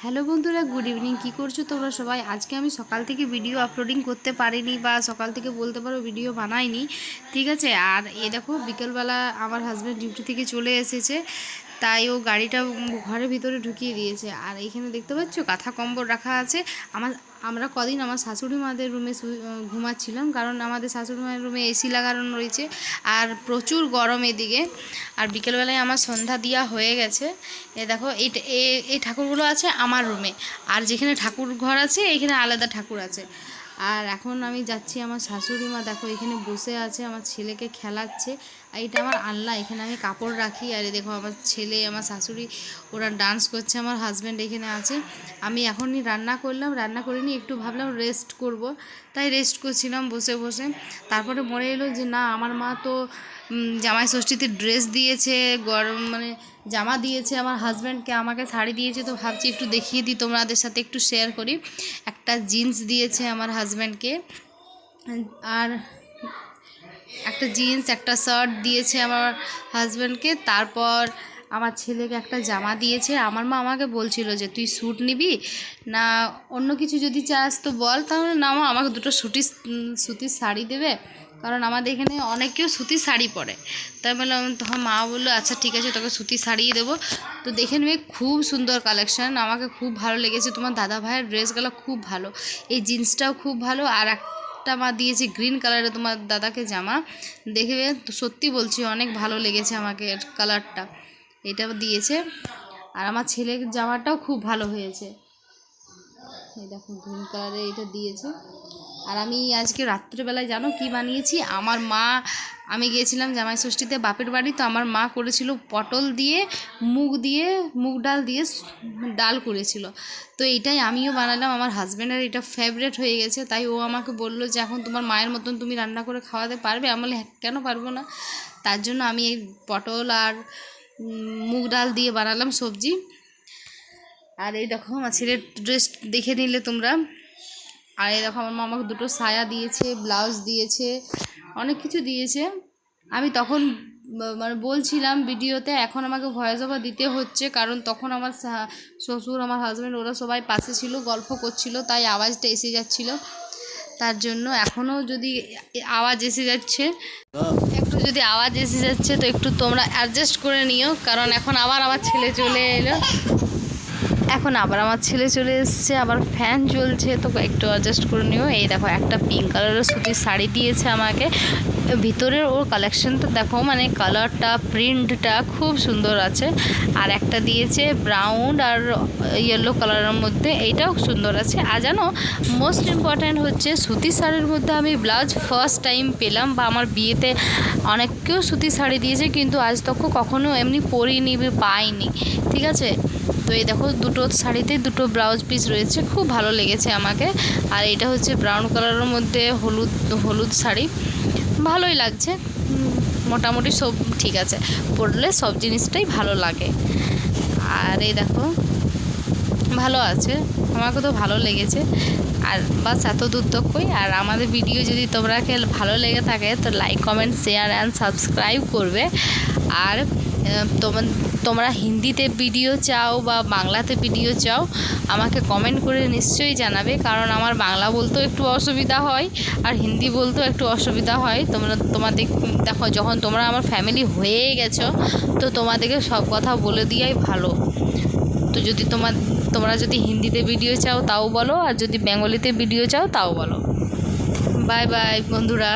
Hello বন্ধুরা, good evening. কী করছো তোমরা সবাই? আজকে আমি সকাল থেকে ভিডিও আপলোডিং করতে পারিনি, বা সকাল থেকে বলতে পারো ভিডিও বানাইনি, ঠিক আছে। আর এ দেখো, বিকেলবেলা আমার হাজব্যান্ড ডিউটি থেকে চলে এসেছে, তাই ও গাড়িটা ঘরের ভিতরে ঢুকিয়ে দিয়েছে। আর এইখানে দেখতে পাচ্ছ কাঁথা কম্বল রাখা আছে। আমরা কদিন আমার শাশুড়ি মাদের রুমে ঘুমাচ্ছিলাম, কারণ আমাদের শাশুড়ি মায়ের রুমে এসি লাগানো রয়েছে আর প্রচুর গরম এদিকে। আর বিকেলবেলায় আমার সন্ধ্যা দেওয়া হয়ে গেছে। এ দেখো, এই ঠাকুরগুলো আছে আমার রুমে, আর যেখানে ঠাকুর ঘর আছে এইখানে আলাদা ঠাকুর আছে। আর এখন আমি যাচ্ছি, আমার শাশুড়ি মা দেখো এখানে বসে আছে, আমার ছেলেকে খেলাচ্ছে। আর এটা আমার আলনা, এখানে আমি কাপড় রাখি। আর দেখো আমার ছেলে, আমার শাশুড়ি ওরা ডান্স করছে, আমার হাজব্যান্ড এখানে আছে। আমি এখনই রান্না করলাম, রান্না করিনি, একটু ভাবলাম রেস্ট করব, তাই রেস্ট করছিলাম বসে বসে। তারপরে মনে এলো যে না, আমার মা তো জামাই ষষ্ঠীতে ড্রেস দিয়েছে, গরম মানে জামা দিয়েছে আমার হাজব্যান্ডকে, আমাকে শাড়ি দিয়েছে। তো ভাবছি একটু দেখিয়ে দিই, তোমাদের সাথে একটু শেয়ার করি। একটা জিন্স দিয়েছে আমার হাজব্যান্ডকে, আর একটা জিন্স একটা শার্ট দিয়েছে আমার হাজব্যান্ডকে। তারপর আমার ছেলেকে একটা জামা দিয়েছে। আমার মা আমাকে বলছিল যে তুই স্যুট নিবি না অন্য কিছু যদি চাস তো বল, তাহলে না মা আমাকে দুটো সুতির শাড়ি দেবে, কারণ আমাদের এখানে অনেকেও সুতির শাড়ি পরে। তাই বললাম, তখন মা বললো আচ্ছা ঠিক আছে, তোকে সুতির শাড়িই দেবো। তো দেখে নেবে, খুব সুন্দর কালেকশান, আমাকে খুব ভালো লেগেছে। তোমার দাদা ভাইয়ের ড্রেসগুলো খুব ভালো, এই জিন্সটাও খুব ভালো। আর একটা মা দিয়েছে গ্রিন কালারে তোমার দাদাকে জামা, দেখবে তো সত্যি বলছি অনেক ভালো লেগেছে আমাকে কালারটা, এটা দিয়েছে। আর আমার ছেলের জামাটাও খুব ভালো হয়েছে, এই দেখো গ্রিন কালারে এটা দিয়েছে। আর আমি আজকে রাত্রেবেলায় জানো কি বানিয়েছি? আমার মা, আমি গিয়েছিলাম জামাই ষষ্ঠীতে বাপের বাড়ি, তো আমার মা করেছিল পটল দিয়ে মুগ ডাল দিয়ে ডাল করেছিল। তো এইটাই আমিও বানালাম, আমার হাজব্যান্ডের এটা ফেভারেট হয়ে গেছে। তাই ও আমাকে বললো যে এখন তোমার মায়ের মতন তুমি রান্না করে খাওয়াতে পারবে? আমি বলি কেন পারবো না। তার জন্য আমি এই পটল আর মুগ ডাল দিয়ে বানালাম সবজি। আর এই দেখো আমার ছেলের ড্রেস দেখে নিলে তোমরা। আর এই দেখো আমার মা আমাকে দুটো সায়া দিয়েছে, ব্লাউজ দিয়েছে, অনেক কিছু দিয়েছে। আমি তখন মানে বলছিলাম ভিডিওতে, এখন আমাকে ভয়েস ওভার দিতে হচ্ছে, কারণ তখন আমার শ্বশুর, আমার হাজব্যান্ড ওরা সবাই পাশে ছিল, গল্প করছিল, তাই আওয়াজটা এসে যাচ্ছিল। তার জন্য এখনও যদি আওয়াজ এসে যাচ্ছে, তো একটু তোমরা অ্যাডজাস্ট করে নিও, কারণ এখন আবার আমার ছেলে চলে এলো। আমার ছেলে চলে এসছে, আবার ফ্যান চলছে, তো একটু অ্যাডজাস্ট করে নিও। এই দেখো একটা পিঙ্ক কালারের সুতির শাড়ি দিয়েছে আমাকে, ভিতরের ওর কালেকশনটা দেখো, মানে কালারটা প্রিন্টটা খুব সুন্দর আছে। আর একটা দিয়েছে ব্রাউন আর ইয়েলো কালারের মধ্যে, এইটাও সুন্দর আছে। আর জানো মোস্ট ইম্পর্ট্যান্ট হচ্ছে সুতির শাড়ির মধ্যে আমি ব্লাউজ ফার্স্ট টাইম পেলাম, বা আমার বিয়েতে অনেককেও সুতির শাড়ি দিয়েছে, কিন্তু আজ তক কখনো এমনি পরিনি বা পাইনি, ঠিক আছে। তো এই দেখো দুটো শাড়িতে দুটো ব্লাউজ পিস রয়েছে, খুব ভালো লেগেছে আমাকে। আর এটা হচ্ছে ব্রাউন কালারের মধ্যে হলুদ শাড়ি, ভালোই লাগছে, মোটামুটি সব ঠিক আছে, পরলে সব জিনিসটাই ভালো লাগে। আর এই দেখো ভালো আছে, আমাকে তো ভালো লেগেছে। আর বাস এত দূর তকই। আর আমাদের ভিডিও যদি তোমরাকে ভালো লেগে থাকে তো like comment share and subscribe করবে। আর তোমরা হিন্দিতে ভিডিও চাও বা বাংলাতে ভিডিও চাও, আমাকে কমেন্ট করে নিশ্চয়ই জানাবে, কারণ আমার বাংলা বলতেও একটু অসুবিধা হয় আর হিন্দি বলতেও একটু অসুবিধা হয়। তোমাদের দেখো, যখন তোমরা আমার ফ্যামিলি হয়ে গেছো, তো তোমাদেরকে সব কথা বলে দেওয়াই ভালো। তো যদি তোমরা যদি হিন্দিতে ভিডিও চাও তাও বলো, আর যদি বেঙ্গলিতে ভিডিও চাও তাও বলো। বাই বাই বন্ধুরা।